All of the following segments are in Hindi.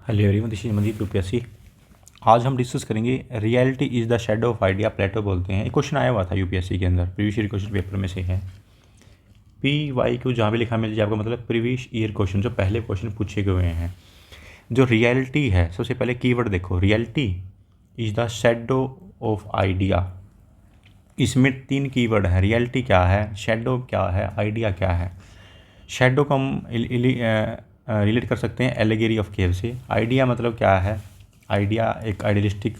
Hello everyone, this is Mandeep UPSC. आज हम डिस्कस करेंगे reality is the shadow of idea, Plato बोलते हैं। एक क्वेश्चन आया हुआ था यूपीएससी के अंदर, प्रीवियस ईयर क्वेश्चन पेपर में से है। PYQ जहाँ भी लिखा मिल जाए आपका मतलब प्रीवियस ईयर क्वेश्चन, जो पहले क्वेश्चन पूछे गए हैं। जो रियलिटी है, सबसे पहले कीवर्ड देखो, reality is the shadow of idea. इसमें 3 कीवर्ड है। रियलिटी क्या है, शैडो क्या है, आइडिया क्या है। शैडो को हम रिलेट कर सकते हैं एलिगेरी ऑफ केव से। आइडिया मतलब क्या है, आइडिया एक आइडियलिस्टिक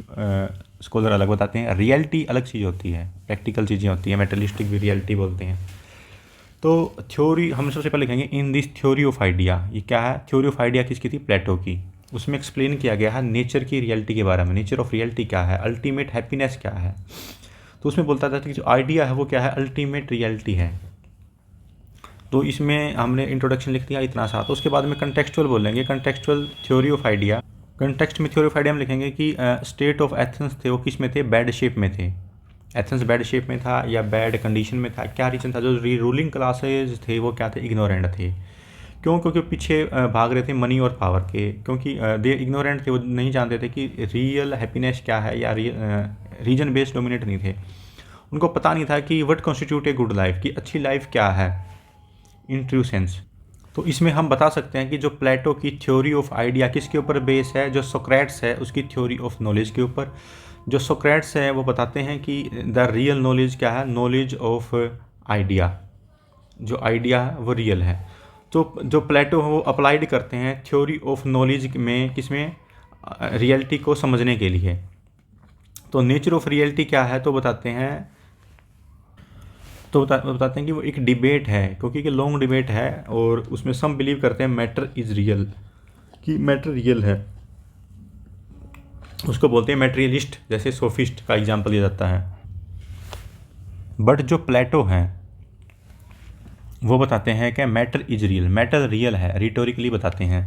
स्कॉलर अलग बताते हैं। रियलिटी अलग चीज़ होती है, प्रैक्टिकल चीज़ें होती हैं, मेटलिस्टिक भी रियलिटी बोलते हैं। तो थ्योरी हम सबसे पहले लिखेंगे in this theory of idea. ये क्या है, थ्योरी ऑफ आइडिया किसकी थी, प्लेटो की। उसमें एक्सप्लेन किया गया है नेचर की रियलिटी के बारे में। नेचर ऑफ रियलिटी क्या है, अल्टीमेट हैप्पीनेस क्या है। तो उसमें बोलता था कि जो आइडिया है वो क्या है, अल्टीमेट रियलिटी है। तो इसमें हमने इंट्रोडक्शन लिख दिया इतना सा। तो उसके बाद में कंटेक्चुअल बोलेंगे, contextual theory of idea. Context में थ्योरी ऑफ आइडिया हम लिखेंगे कि स्टेट ऑफ एथेंस थे वो किस में थे, बैड शेप में थे। एथेंस बैड शेप में था या बैड कंडीशन में था, क्या रीज़न था। जो रूलिंग क्लासेज थे वो क्या थे, इग्नोरेंट थे। क्यों, क्योंकि पीछे भाग रहे थे मनी और पावर के। क्योंकि दे इग्नोरेंट थे, वो नहीं जानते थे कि रियल हैप्पीनेस क्या है, या रीजन बेस्ड डोमिनेट नहीं थे। उनको पता नहीं था कि what constitute a good life, की अच्छी लाइफ क्या है इन ट्रू सेंस। तो इसमें हम बता सकते हैं कि जो प्लेटो की थ्योरी ऑफ आइडिया किसके ऊपर बेस है, जो सोक्रेट्स है उसकी थ्योरी ऑफ नॉलेज के ऊपर। जो सोक्रेट्स है वो बताते हैं कि द रियल नॉलेज क्या है, नॉलेज ऑफ आइडिया। जो आइडिया है वो रियल है। तो जो प्लेटो है वो अप्लाइड करते हैं थ्योरी ऑफ नॉलेज में, किसमें, रियलिटी को समझने के लिए। तो नेचर ऑफ रियलिटी क्या है, तो बताते हैं बताते हैं कि वो एक डिबेट है, क्योंकि कि लॉन्ग डिबेट है। और उसमें सम बिलीव करते हैं मैटर इज़ रियल, कि मैटर रियल है। उसको बोलते हैं मैटेरियलिस्ट, जैसे सोफिस्ट का एग्जांपल दिया जाता है। बट जो प्लेटो हैं वो बताते हैं कि matter is real, matter real है। रिटोरिकली बताते हैं।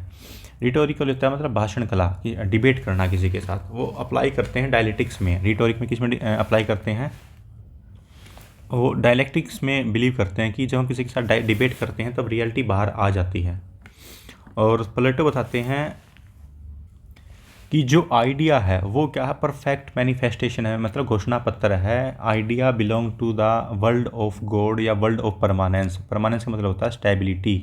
रिटोरिकल होता है मतलब भाषण कला, कि डिबेट करना किसी के साथ। वो अप्लाई करते हैं डायलेक्टिक्स में। रिटोरिक में किस में अप्लाई करते हैं, वो डायलेक्टिक्स में बिलीव करते हैं कि जब हम किसी के साथ डिबेट करते हैं तब रियलिटी बाहर आ जाती है। और प्लेटो बताते हैं कि जो आइडिया है वो क्या है, परफेक्ट मैनिफेस्टेशन है, मतलब घोषणा पत्र है। Idea belong to the world of god या वर्ल्ड ऑफ परमानेंस। परमानेंस का मतलब होता है स्टेबिलिटी।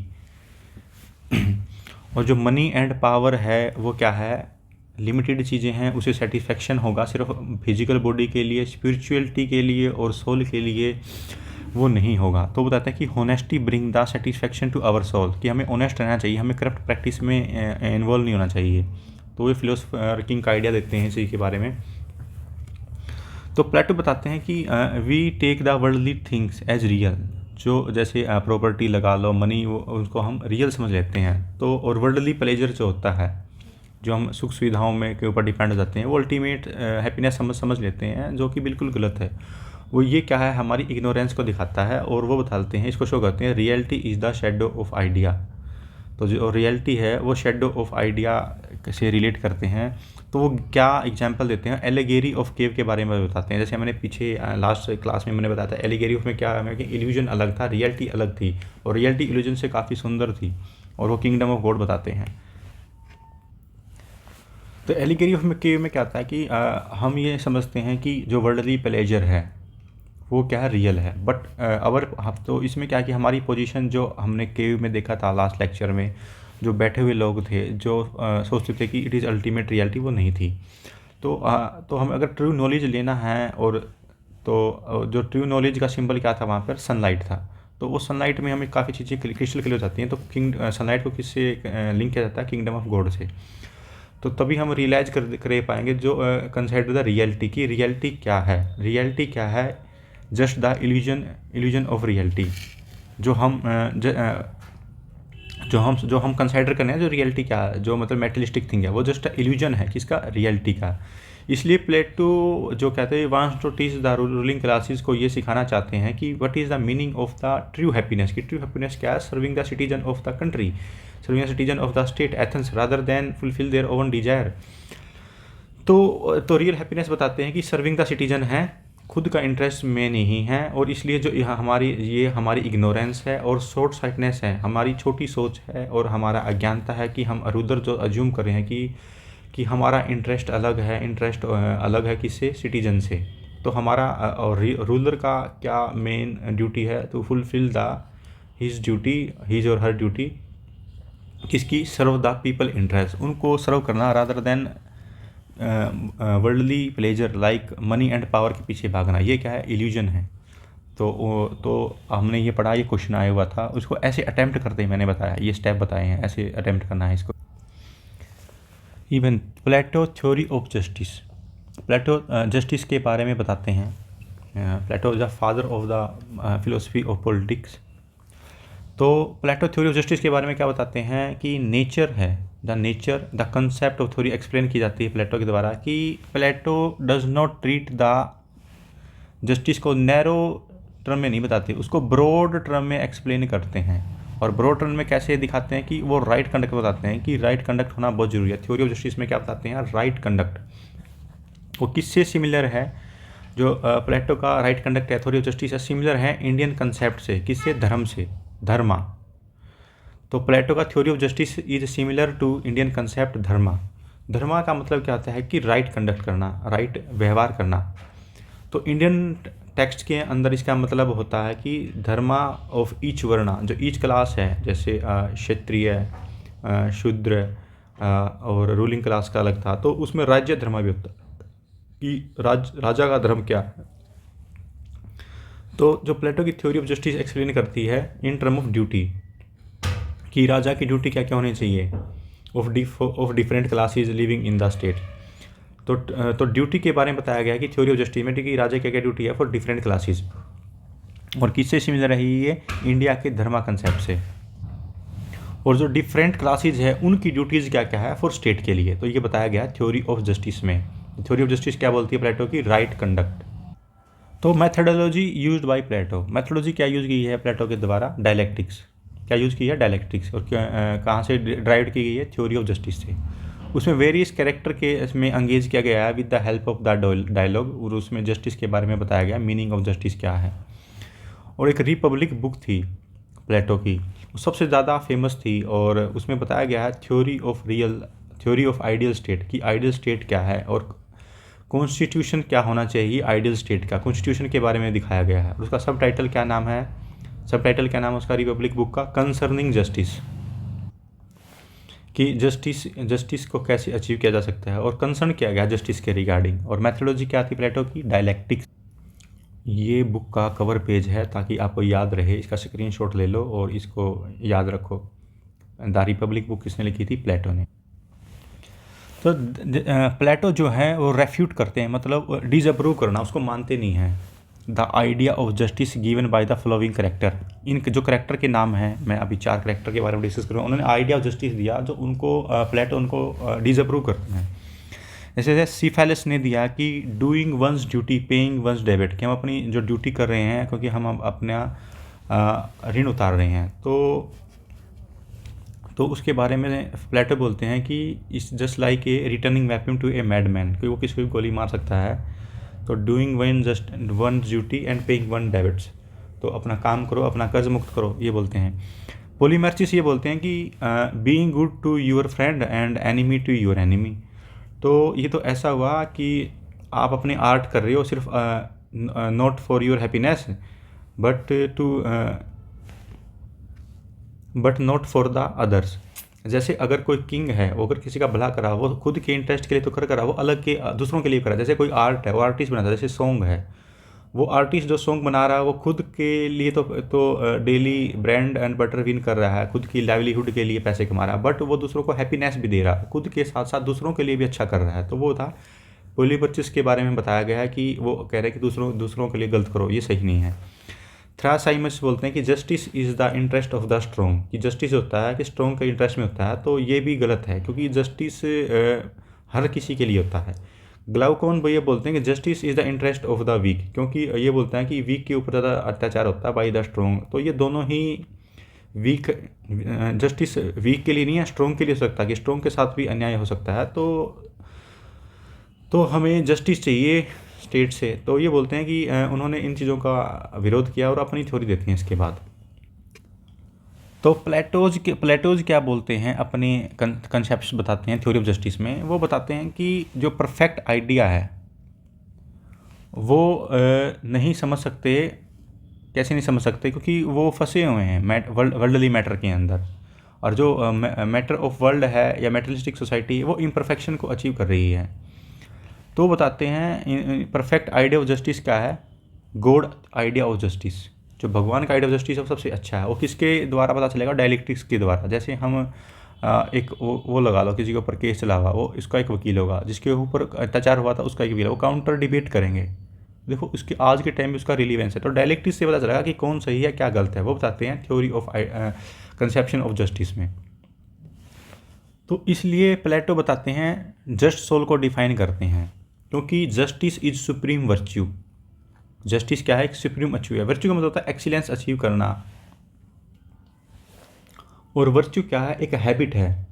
और जो मनी एंड पावर है वो क्या है, लिमिटेड चीज़ें हैं, उसे सेटिस्फेक्शन होगा सिर्फ फिजिकल बॉडी के लिए, स्पिरिचुअलिटी के लिए और सोल के लिए वो नहीं होगा। तो बताते हैं कि honesty bring the satisfaction to our soul, कि हमें ऑनेस्ट रहना चाहिए, हमें करप्ट प्रैक्टिस में इन्वॉल्व नहीं होना चाहिए। तो ये फिलोसफर किंग का आइडिया देते हैं इसी के बारे में। तो प्लेटो बताते हैं कि we take the worldly things as real. जो जैसे प्रॉपर्टी लगा लो, मनी, उसको हम रियल समझ लेते हैं। तो और वर्ल्डली प्लेजर जो होता है, जो हम सुख सुविधाओं में के ऊपर डिपेंड हो जाते हैं, वो अल्टीमेट हैप्पीनेस समझ लेते हैं, जो कि बिल्कुल गलत है। वो ये क्या है, हमारी इग्नोरेंस को दिखाता है। और वो बताते हैं, इसको शो करते हैं, reality is the shadow of idea. तो जो रियलिटी है वो शेडो ऑफ आइडिया से रिलेट करते हैं। तो वो क्या एग्जांपल देते हैं, एलिगेरी ऑफ केव के बारे में बताते हैं। जैसे मैंने पीछे लास्ट क्लास में मैंने बताया था, एलिगेरी ऑफ में क्या है कि इल्यूजन अलग था, रियलिटी अलग थी। और रियलिटी इल्यूजन से काफ़ी सुंदर थी। और वो किंगडम ऑफ गॉड बताते हैं। तो एलिगेरी ऑफ केव में क्या आता है कि हम ये समझते हैं कि जो वर्ल्डली प्लेजर है वो क्या है, रियल है। बट तो इसमें क्या है कि हमारी पोजीशन, जो हमने केव में देखा था लास्ट लेक्चर में, जो बैठे हुए लोग थे जो सोचते थे कि इट इज़ अल्टीमेट रियलिटी, वो नहीं थी। तो हम अगर ट्रू नॉलेज लेना है, और तो जो ट्रू नॉलेज का सिंबल क्या था वहाँ पर, सनलाइट था। तो वो सनलाइट में हमें काफ़ी चीज़ें क्रिस्टल क्लियर हो जाती हैं। तो सनलाइट को किससे लिंक किया जाता है, किंगडम ऑफ गॉड से। तो तभी हम रियलाइज कर पाएंगे जो कंसिडर द रियलिटी, की रियलिटी क्या है। रियलिटी क्या है, just the illusion of reality. जो हम कंसिडर करने हैं, जो रियलिटी क्या है, जो मतलब मेटलिस्टिक थिंग है, वो जस्ट इल्यूजन है किसका, रियलिटी का। इसलिए प्लेटो जो कहते हैं wants to teach the ruling classes को ये सिखाना चाहते हैं कि what is the meaning of the true happiness, की ट्रू हैप्पीनेस क्या है, serving the citizen of the country, serving the citizen of the state Athens rather than fulfil their own desire. तो रियल हैप्पीनेस बताते हैं कि सर्विंग द सिटीजन है, खुद का इंटरेस्ट में नहीं है, और इसलिए जो हमारी इग्नोरेंस है और शॉर्ट साइटनेस है, हमारी छोटी सोच है और हमारा अज्ञानता है कि हम अरुदर जो अज्यूम कर रहे हैं कि हमारा इंटरेस्ट अलग है किससे, सिटीजन से। तो हमारा और रूलर का क्या मेन ड्यूटी है, टू फुलफिल हिज और हर ड्यूटी, किसकी, सर्व द पीपल इंटरेस्ट, उनको सर्व करना, rather than worldly pleasure like money and power के पीछे भागना। ये क्या है, इल्यूजन है। तो हमने ये पढ़ा, ये क्वेश्चन आया हुआ था, उसको ऐसे अटैम्प्ट करते ही मैंने बताया, ये स्टेप बताए हैं, ऐसे अटैम्प्ट करना है इसको। Even Plato theory of justice, Plato justice के बारे में बताते हैं। Plato is the father of the philosophy of politics. तो प्लेटो थ्योरी ऑफ जस्टिस के बारे में क्या बताते हैं कि नेचर है, the concept of theory explain की जाती है प्लेटो के द्वारा, कि Plato does not treat the justice को नैरो टर्म में नहीं बताते, उसको ब्रॉड टर्म में एक्सप्लेन करते हैं। और ब्रॉड टर्म में कैसे दिखाते हैं कि वो राइट कंडक्ट बताते हैं, कि राइट कंडक्ट होना बहुत जरूरी है। थ्योरी ऑफ जस्टिस में क्या बताते हैं, राइट कंडक्ट। वो किससे सिमिलर है, जो प्लेटो का राइट कंडक्ट है, थ्योरी ऑफ जस्टिस है, सिमिलर है इंडियन कंसेप्ट से, किससे, धर्म से, धर्मा। तो प्लेटो का theory of justice is similar to Indian concept dharma. Dharma का मतलब क्या होता है कि राइट कंडक्ट करना, राइट व्यवहार करना। तो इंडियन टेक्स्ट के अंदर इसका मतलब होता है कि धर्मा ऑफ ईच वर्णा, जो ईच क्लास है, जैसे क्षत्रिय, शूद्र और रूलिंग क्लास का अलग था, तो उसमें राज्य धर्म भी होता है कि राजा का धर्म क्या है। तो जो प्लेटो की थ्योरी ऑफ जस्टिस एक्सप्लेन करती है इन टर्म ऑफ ड्यूटी, कि राजा की ड्यूटी क्या क्या होनी चाहिए, of different classes living in the state. तो ड्यूटी के बारे में बताया गया है कि थ्योरी ऑफ जस्टिस में कि राजा क्या क्या ड्यूटी है फॉर डिफरेंट क्लासेस। और किससे सिमिलर है ये, इंडिया के धर्मा कंसेप्ट से। और जो डिफरेंट क्लासेस है उनकी ड्यूटीज़ क्या क्या है फॉर स्टेट के लिए, तो ये बताया गया थ्योरी ऑफ जस्टिस में। थ्योरी ऑफ जस्टिस क्या बोलती है प्लेटो की, राइट कंडक्ट। तो methodology used by Plato, methodology क्या यूज़ की है प्लेटो के द्वारा, डायलेक्टिक्स। क्या यूज़ की है, डायलेक्टिक्स। और कहाँ से ड्राइव की गई है, थ्योरी ऑफ जस्टिस से। उसमें वेरियस कैरेक्टर के इसमें एंगेज किया गया है with the help of the dialogue, और उसमें जस्टिस के बारे में बताया गया, मीनिंग ऑफ जस्टिस क्या है। और एक रिपब्लिक बुक थी प्लेटो की, वो सबसे ज़्यादा फेमस थी, और उसमें बताया गया है थ्योरी ऑफ आइडियल स्टेट, कि आइडियल स्टेट क्या है और कॉन्स्टिट्यूशन क्या होना चाहिए आइडियल स्टेट का, कॉन्स्टिट्यूशन के बारे में दिखाया गया है। और उसका सब टाइटल क्या नाम है उसका रिपब्लिक बुक का, कंसर्निंग जस्टिस, कि जस्टिस को कैसे अचीव किया जा सकता है, और कंसर्न किया गया जस्टिस के रिगार्डिंग। और मैथोलॉजी क्या थी प्लेटो की, डायलेक्टिक्स। ये बुक का कवर पेज है, ताकि आपको याद रहे, इसका स्क्रीनशॉट ले लो और इसको याद रखो। द रिपब्लिक बुक किसने लिखी थी, प्लेटो ने। तो प्लेटो जो है वो रेफ्यूट करते हैं, मतलब डिसअप्रूव करना, उसको मानते नहीं हैं। The idea of justice given by the following character, इन जो करेक्टर के नाम हैं, मैं अभी 4 करेक्टर के बारे में डिस्कस करूँगा, उन्होंने आइडिया ऑफ जस्टिस दिया जो उनको प्लेटो उनको डिसअप्रूव करते हैं। जैसे सीफेलिस ने दिया कि doing one's duty paying one's debit, कि हम अपनी जो ड्यूटी कर रहे हैं क्योंकि हम अपना ऋण उतार रहे हैं। तो उसके बारे में प्लेटो बोलते हैं कि it's just like a returning weapon to a madman, कि वो किसी को भी गोली मार सकता है। तो doing one duty and paying one debits, तो अपना काम करो, अपना कर्ज मुक्त करो, ये बोलते हैं। पोलीमर्चिस ये बोलते हैं कि being good to your friend and enemy to your enemy. तो ये तो ऐसा हुआ कि आप अपने आर्ट कर रहे हो सिर्फ not for your happiness but not for the others. जैसे अगर कोई किंग है, वो अगर किसी का भला करा, वो खुद के इंटरेस्ट के लिए तो करा, वो अलग के दूसरों के लिए करा। जैसे कोई आर्ट है, वो आर्टिस्ट बनाता है, जैसे सॉन्ग है, वो आर्टिस्ट जो सॉन्ग बना रहा है वो खुद के लिए तो daily brand and butter win कर रहा है, खुद की लाइवलीहुड के लिए पैसे कमा रहा है, बट वो दूसरों को हैप्पीनेस भी दे रहा है, खुद के साथ साथ दूसरों के लिए भी अच्छा कर रहा है। तो वो था पोलीमर्चिस के बारे में बताया गया है कि वो कह रहे हैं कि दूसरों के लिए गलत करो, ये सही नहीं है। थ्रासाइमस बोलते हैं कि justice is the interest of the strong, कि जस्टिस होता है कि स्ट्रॉन्ग के इंटरेस्ट में होता है। तो ये भी गलत है, क्योंकि जस्टिस हर किसी के लिए होता है। ग्लाउकोन भैया बोलते हैं कि justice is the interest of the weak, क्योंकि ये बोलता है कि वीक के ऊपर ज़्यादा अत्याचार होता है बाई द स्ट्रॉन्ग। तो ये दोनों ही जस्टिस वीक के लिए नहीं है, स्ट्रॉन्ग के लिए हो सकता है, कि स्ट्रॉन्ग के साथ भी अन्याय हो सकता है। तो हमें जस्टिस चाहिए स्टेट से, तो ये बोलते हैं कि उन्होंने इन चीज़ों का विरोध किया और अपनी थ्योरी देते हैं इसके बाद। तो प्लेटोज क्या बोलते हैं, अपने कंसेप्ट बताते हैं थ्योरी ऑफ जस्टिस में। वो बताते हैं कि जो परफेक्ट आइडिया है वो नहीं समझ सकते। कैसे नहीं समझ सकते? क्योंकि वो फंसे हुए हैं वर्ल्डली मैटर के अंदर, और जो मैटर ऑफ वर्ल्ड है या मेटलिस्टिक सोसाइटी वो इम्परफेक्शन को अचीव कर रही है। तो बताते हैं परफेक्ट आइडिया ऑफ जस्टिस क्या है, गॉड आइडिया ऑफ जस्टिस। जो भगवान का आइडिया ऑफ जस्टिस है वो सबसे अच्छा है। वो किसके द्वारा पता चलेगा? डायलेक्टिक्स के द्वारा। जैसे हम एक वो लगा लो, किसी के ऊपर केस चला हुआ, वो इसका एक वकील होगा, जिसके ऊपर अत्याचार हुआ था उसका एक वकील, वो काउंटर डिबेट करेंगे। देखो उसके आज के टाइम में उसका रिलीवेंस है। तो डायलेक्टिक्स से पता चलेगा कि कौन सही है क्या गलत है। वो बताते हैं theory of conception of justice में। तो इसलिए प्लेटो बताते हैं जस्ट सोल को डिफाइन करते हैं, क्योंकि justice is supreme virtue. Justice क्या है? एक सुप्रीम अचीव है। वर्च्यू का मतलब होता है एक्सीलेंस अचीव करना, और वर्च्यू क्या है? एक हैबिट है।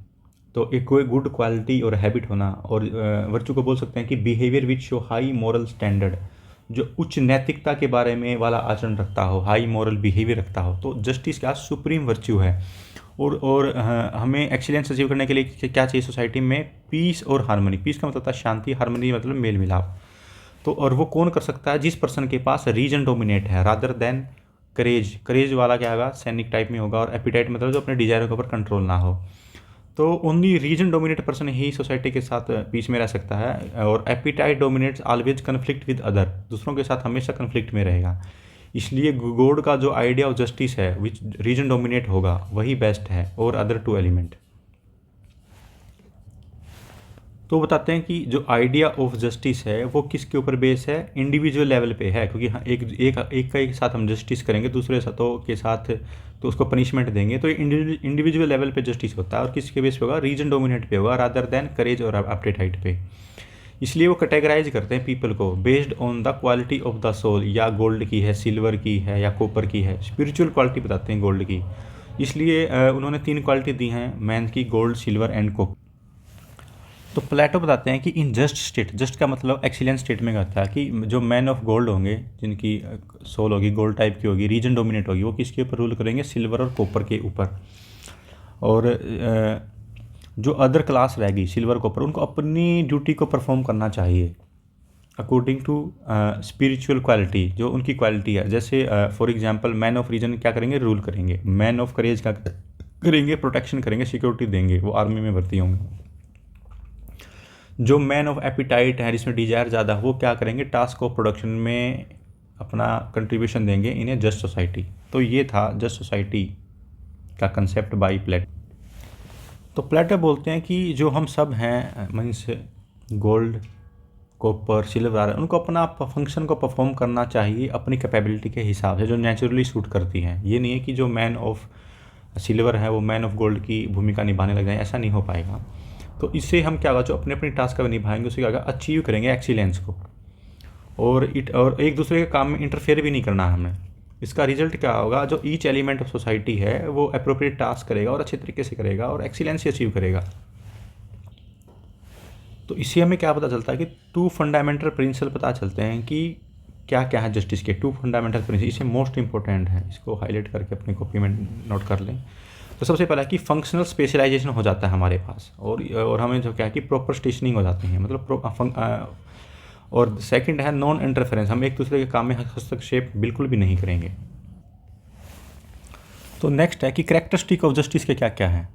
तो एक कोई गुड क्वालिटी और हैबिट होना, और वर्च्यू को बोल सकते हैं कि behaviour which show high moral standard, जो उच्च नैतिकता के बारे में वाला आचरण रखता हो, हाई मॉरल बिहेवियर रखता हो। तो जस्टिस क्या? सुप्रीम वर्च्यू है। और हमें एक्सीलेंस अचीव करने के लिए क्या चाहिए सोसाइटी में? पीस और हार्मनी। पीस का मतलब होता है शांति, हार्मनी मतलब मेल मिलाप। तो और वो कौन कर सकता है? जिस पर्सन के पास रीजन डोमिनेट है रादर देन करेज। करेज वाला क्या होगा? सैनिक टाइप में होगा। और एपिटाइट मतलब जो अपने डिजायर के ऊपर कंट्रोल ना हो। तो ओनली रीजन डोमिनेट पर्सन ही सोसाइटी के साथ पीस में रह सकता है। और appetite dominates always conflict with other, दूसरों के साथ हमेशा कन्फ्लिक्ट में रहेगा। इसलिए गॉड का जो आइडिया ऑफ जस्टिस है विच रीजन डोमिनेट होगा वही बेस्ट है, और अदर टू एलिमेंट। तो बताते हैं कि जो आइडिया ऑफ जस्टिस है वो किसके ऊपर बेस है? इंडिविजुअल लेवल पे है। क्योंकि हाँ, एक का एक साथ हम जस्टिस करेंगे, दूसरे साथों के साथ तो उसको पनिशमेंट देंगे। तो इंडिविजुअल लेवल पे जस्टिस होता है, और किसके बेस पे होगा? रीजन डोमिनेट पे होगा रादर देन करेज और एपेटाइट पे। इसलिए वो कैटेगराइज करते हैं पीपल को based on the quality of the soul, या गोल्ड की है, सिल्वर की है, या कॉपर की है। स्पिरिचुअल क्वालिटी बताते हैं गोल्ड की। इसलिए उन्होंने 3 क्वालिटी दी हैं मैन की, गोल्ड, सिल्वर एंड कॉपर। तो प्लेटो बताते हैं कि इन जस्ट स्टेट, जस्ट का मतलब एक्सीलेंट स्टेट में कहता है कि जो मैन ऑफ गोल्ड होंगे, जिनकी सोल होगी गोल्ड टाइप की होगी, रीजन डोमिनेट होगी, वो किसके ऊपर रूल करेंगे? सिल्वर और कॉपर के ऊपर। और जो अदर क्लास रहेगी सिल्वर कॉपर, उनको अपनी ड्यूटी को परफॉर्म करना चाहिए अकॉर्डिंग टू स्पिरिचुअल क्वालिटी, जो उनकी क्वालिटी है। जैसे for example man of reason क्या करेंगे? रूल करेंगे। मैन ऑफ करेज क्या करेंगे? प्रोटेक्शन करेंगे, सिक्योरिटी देंगे, वो आर्मी में भर्ती होंगे। जो मैन ऑफ एपिटाइट है, जिसमें डिजायर ज़्यादा, वो क्या करेंगे? टास्क ऑफ प्रोडक्शन में अपना कंट्रीब्यूशन देंगे इन ए जस्ट सोसाइटी। तो ये था जस्ट सोसाइटी का कंसेप्ट बाय प्लेटो। तो प्लेटो बोलते हैं कि जो हम सब हैं, मीन्स गोल्ड, कॉपर, सिल्वर, उनको अपना फंक्शन को परफॉर्म करना चाहिए अपनी कैपेबिलिटी के हिसाब से, जो नेचुरली सूट करती हैं। ये नहीं है कि जो मैन ऑफ सिल्वर है वो मैन ऑफ गोल्ड की भूमिका निभाने लग जाए, ऐसा नहीं हो पाएगा। तो इससे हम क्या होगा? जो अपने अपनी टास्क का निभाएंगे उससे क्या होगा? अचीव करेंगे एक्सीलेंस को। और एक दूसरे के काम में इंटरफेयर भी नहीं करना हमें। इसका रिजल्ट क्या होगा? जो ईच एलिमेंट ऑफ सोसाइटी है वो अप्रोप्रिएट टास्क करेगा और अच्छे तरीके से करेगा और एक्सीलेंस अचीव करेगा। तो इससे हमें क्या पता चलता है कि 2 फंडामेंटल प्रिंसिपल पता चलते हैं कि क्या क्या है जस्टिस के 2 फंडामेंटल प्रिंसिपल। इसे मोस्ट इंपॉर्टेंट है, इसको हाईलाइट करके अपनी कॉपी में नोट कर लें। तो सबसे पहला कि फंक्शनल स्पेशलाइजेशन हो जाता है हमारे पास, और हमें जो क्या है कि प्रॉपर स्टेशनिंग हो जाती है, मतलब और सेकंड है नॉन इंटरफेरेंस, हम एक दूसरे के काम में हस्तक्षेप बिल्कुल भी नहीं करेंगे। तो नेक्स्ट है कि कैरेक्टरिस्टिक ऑफ जस्टिस के क्या क्या है।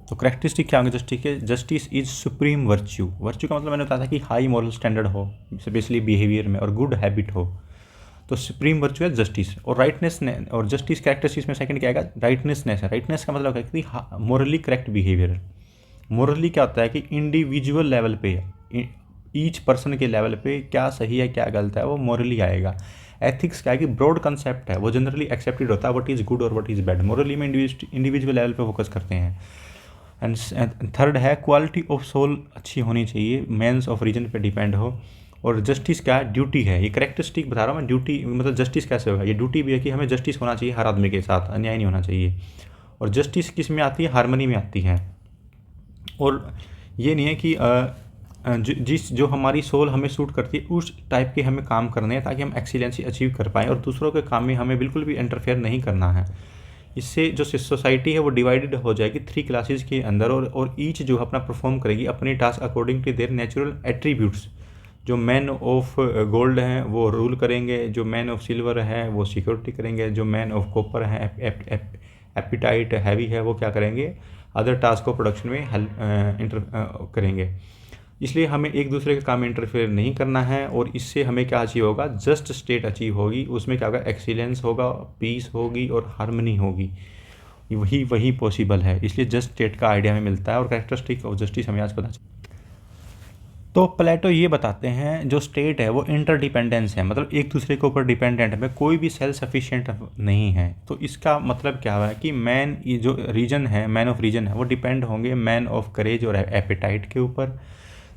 तो कैरेक्टरिस्टिक क्या होंगे जस्टिस के? Justice is supreme virtue. Virtue का मतलब मैंने बताया था कि हाई मॉरल स्टैंडर्ड हो, स्पेशली बिहेवियर में, और गुड हैबिट हो। तो सुप्रीम वर्च्यू है जस्टिस। और राइटनेस ने, और जस्टिस कैरेक्टरिस्टिक्स में सेकंड क्या आएगा? राइटनेसनेस है। राइटनेस का मतलब है कि मोरली करेक्ट बिहेवियर। मोरली क्या होता है कि इंडिविजुअल लेवल पे, ईच पर्सन के लेवल पे क्या सही है क्या गलत है वो मोरली आएगा। एथिक्स क्या है कि ब्रॉड कंसेप्ट है, वो जनरली एक्सेप्टेड होता है, व्हाट इज़ गुड और व्हाट इज़ बैड। मोरली में इंडिविजुअल लेवल पे फोकस करते हैं। एंड थर्ड है क्वालिटी ऑफ सोल अच्छी होनी चाहिए, मेंस ऑफ रीजन पे डिपेंड हो। और जस्टिस क्या है? ड्यूटी है। ये कैरेक्टरिस्टिक बता रहा हूँ मैं, ड्यूटी मतलब जस्टिस कैसे होगा? ये ड्यूटी भी है कि हमें जस्टिस होना चाहिए हर आदमी के साथ, अन्याय नहीं होना चाहिए। और जस्टिस किस में आती है? हार्मनी में आती है। और ये नहीं है कि जिस जो हमारी सोल हमें सूट करती है उस टाइप के हमें काम करने हैं ताकि हम एक्सीलेंसी अचीव कर पाएँ और दूसरों के काम में हमें बिल्कुल भी इंटरफेयर नहीं करना है। इससे जो सोसाइटी है वो डिवाइडेड हो जाएगी 3 क्लासेस के अंदर और ईच जो अपना परफॉर्म करेगी अपने task according to their natural attributes. जो मैन ऑफ गोल्ड हैं वो रूल करेंगे, जो मैन ऑफ सिल्वर है वो सिक्योरिटी करेंगे, जो मैन ऑफ कॉपर है एपिटाइट हैवी है वो क्या करेंगे, अदर टास्क को प्रोडक्शन में करेंगे। इसलिए हमें एक दूसरे के काम में इंटरफेयर नहीं करना है और इससे हमें क्या अचीव होगा, जस्ट स्टेट अचीव होगी। उसमें क्या होगा, एक्सीलेंस होगा, पीस होगी और हार्मनी होगी। वही पॉसिबल है। इसलिए जस्ट स्टेट का आइडिया हमें मिलता है और कैरेक्टरिस्टिक ऑफ जस्टिस हमें आज पता चलता है। तो प्लेटो ये बताते हैं जो स्टेट है वो इंटरडिपेंडेंस है, मतलब एक दूसरे के ऊपर डिपेंडेंट है, कोई भी सेल्फ सफिशिएंट नहीं है। तो इसका मतलब क्या है कि मैन जो रीजन है, मैन ऑफ रीजन है वो डिपेंड होंगे मैन ऑफ करेज और एपेटाइट के ऊपर।